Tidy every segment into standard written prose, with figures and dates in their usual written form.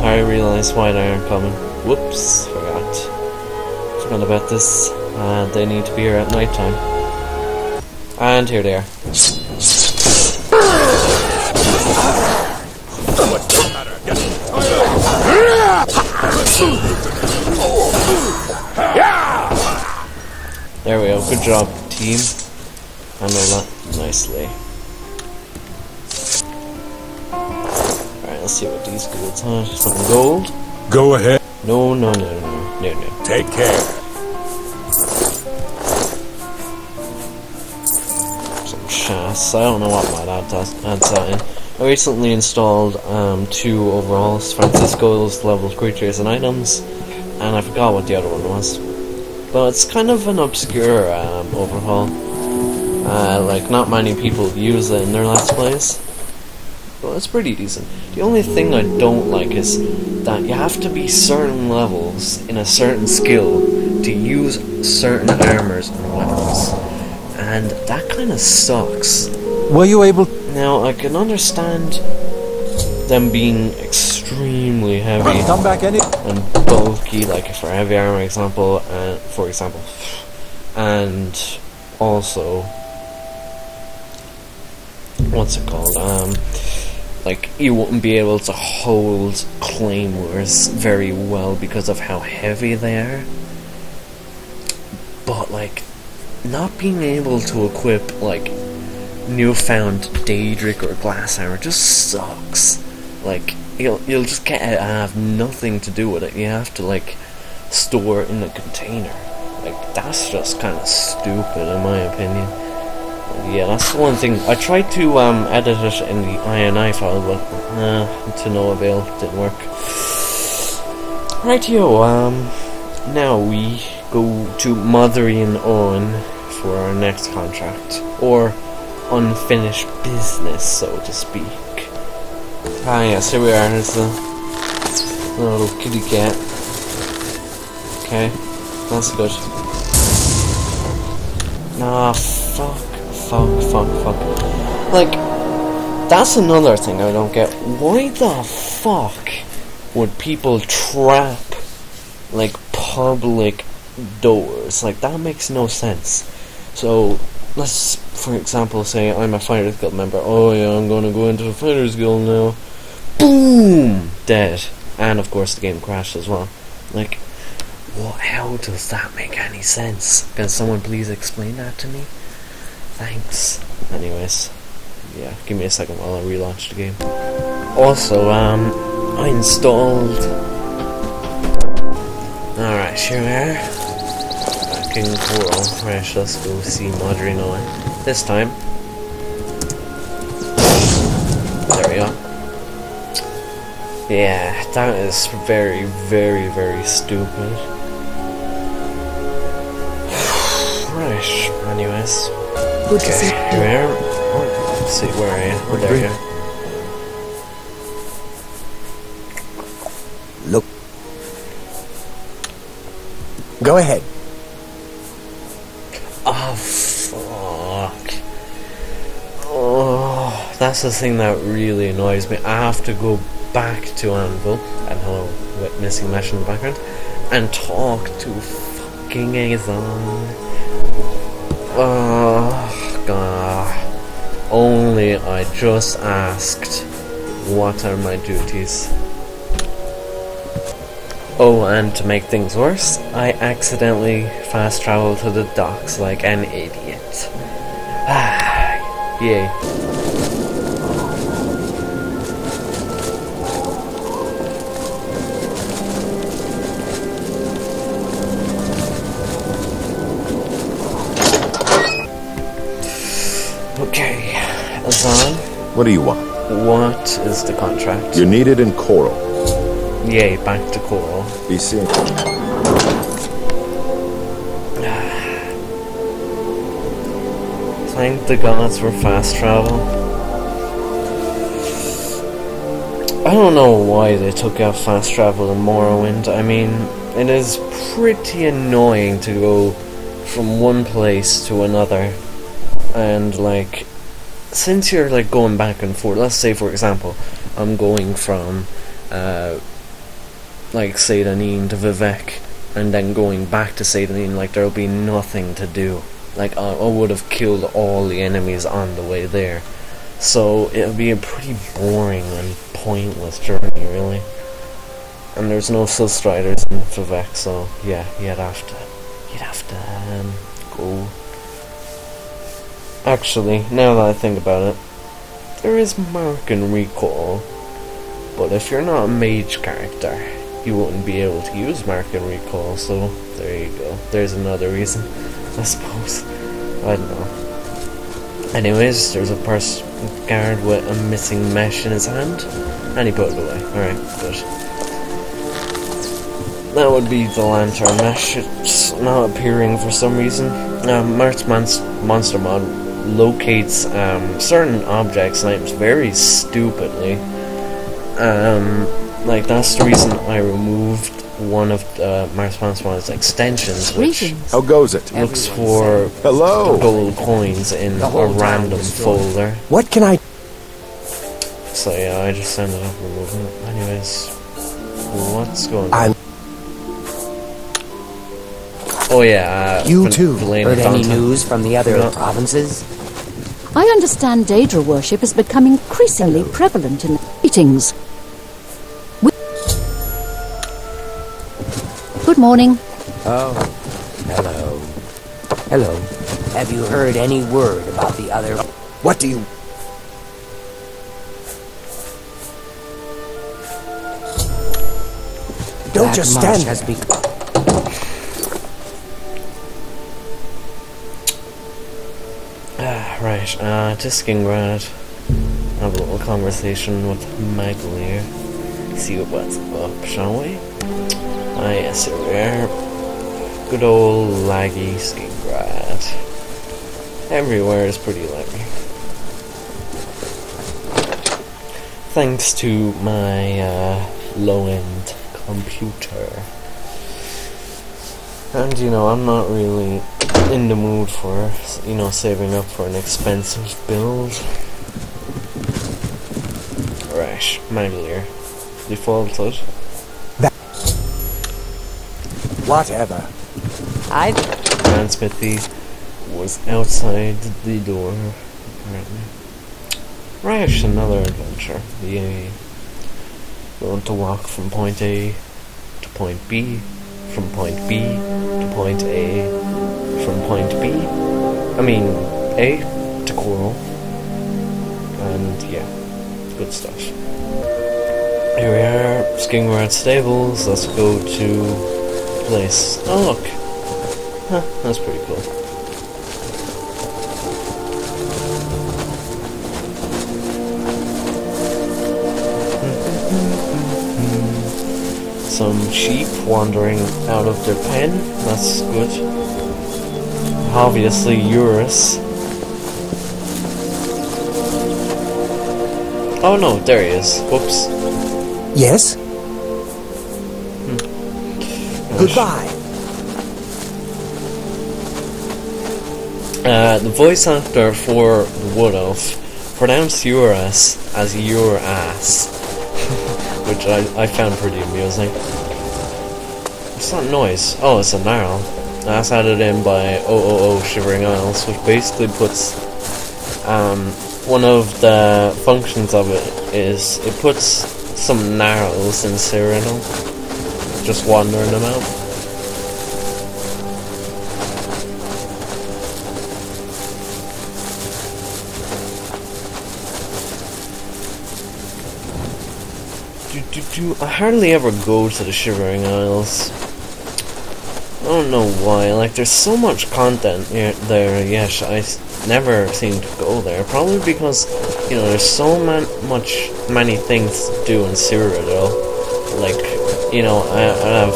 I realised why they aren't coming. Whoops, forgot about this. They need to be here at night time. And here they are. There we go, good job, team. Handle that nicely. Alright, let's see what these goods are. Some gold. Go ahead. No. Take care. Some shafts. I don't know what my dad adds that in. I recently installed 2 overalls, Francisco's level creatures and items, and I forgot what the other one was. But it's kind of an obscure overhaul. Like, not many people use it in their Let's Plays. But it's pretty decent. The only thing I don't like is that you have to be certain levels in a certain skill to use certain armors and weapons. And that kind of sucks. Were you able... Now, I can understand them being extremely heavy Come back any... and bulky, like for heavy armor example, for example, and also, what's it called? Like you wouldn't be able to hold claymores very well because of how heavy they are. But like, not being able to equip like newfound Daedric or glass armor just sucks. Like, you'll just get it and have nothing to do with it. You have to like store it in a container. Like, that's just kind of stupid in my opinion. Yeah, that's the one thing. I tried to edit it in the INI file, but to no avail. Didn't work. Rightio, now we go to Mothering On for our next contract, or unfinished business, so to speak. Ah yes, here we are. There's the little kitty cat. Okay, that's good. Ah, fuck. Like, that's another thing I don't get. Why the fuck would people trap, like, public doors? Like, that makes no sense. So, let's, for example, say I'm a Fighters Guild member. Oh yeah, I'm gonna go into the Fighters Guild now. Boom! Dead. And of course the game crashed as well. Like, how does that make any sense? Can someone please explain that to me? Thanks. Anyways, yeah, give me a second while I relaunch the game. Also, I installed... Alright, here we are. Back in Coral. Right, let's go see Mothering On. This time. There we go. Yeah, that is very, very, very stupid. Right, anyways. Good to see you. Here we are. Let's see, where are you? We're there, yeah. Look. Go ahead. Oh, fuck. Oh, that's the thing that really annoys me. I have to go back to Anvil, and hello, with missing mesh in the background, and talk to fucking Azon. Oh, God. Only I just asked, what are my duties? Oh, and to make things worse, I accidentally fast traveled to the docks like an idiot. Ah, yay. Okay, Azan. What do you want? What is the contract? You're needed in Coral. Yay, back to Coral. Be seen. Thank the gods for fast travel. I don't know why they took out fast travel in Morrowind. I mean, it is pretty annoying to go from one place to another. And like, since you're like going back and forth, let's say for example, I'm going from like Seydanine to Vivek and then going back to Seydanine, like there'll be nothing to do. Like I would have killed all the enemies on the way there, so it'll be a pretty boring and pointless journey, really. And there's no Striders in Vivek, so yeah, you'd have to go. Actually, now that I think about it, there is Mark and Recall, but if you're not a mage character, you wouldn't be able to use Mark and Recall, so there you go. There's another reason, I suppose. I don't know. Anyways, there's a person guard with a missing mesh in his hand, and he put it away. Alright, good. That would be the lantern mesh. It's not appearing for some reason. Mark's Monster Mod locates certain objects and items very stupidly. Like that's the reason I removed one of Mark's Monster Mod's extensions, which how goes it? looks for gold coins in a random folder. What can I... So yeah, I just ended up removing it. Anyways, what's going on? Oh yeah, you too. Heard any news from the other provinces? I understand Daedra worship has become increasingly prevalent in meetings. Good morning. Oh, hello. Hello. Have you heard any word about the other... What do you... Don't just stand there. Right, to Skingrad. Have a little conversation with Magalier. See what's up, shall we? Ah, yes, here we are. Good old laggy Skingrad. Everywhere is pretty laggy. Thanks to my low-end computer. And you know, I'm not really in the mood for, you know, saving up for an expensive build. Right, Magalier. Defaulted. Whatever. And Smithy was outside the door, apparently. Right, another adventure. Yay. Going to walk from point A to point B, from point B to point A, from point B, I mean A to Coral, and yeah, good stuff. Here we are, Skingrad Stables. Let's go to place. Oh look, huh, that's pretty cool. Some sheep wandering out of their pen. That's good. Obviously, Eurus. Oh no, there he is. Whoops. Yes? Goodbye. The voice actor for the Wood Elf pronounced Eurus as your ass, which I found pretty amusing. What's that noise? Oh, it's a gnarl. That's added in by Shivering Isles, which basically puts one of the functions of it is it puts some gnarls in Cyrano, just wandering them out. I hardly ever go to the Shivering Isles. I don't know why, like there's so much content there, yet I never seem to go there. Probably because, you know, there's so many things to do in Cyrodiil. Like, you know, I have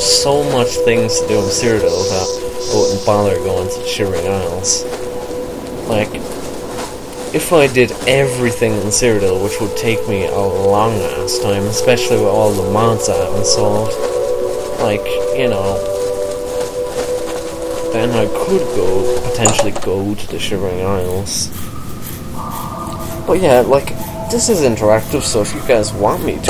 so much things to do in Cyrodiil that I wouldn't bother going to the Shivering Isles. Like, if I did everything in Cyrodiil, which would take me a long ass time, especially with all the mods I haven't solved, like, you know, then I could potentially go to the Shivering Isles. But yeah, like, this is interactive, so if you guys want me to,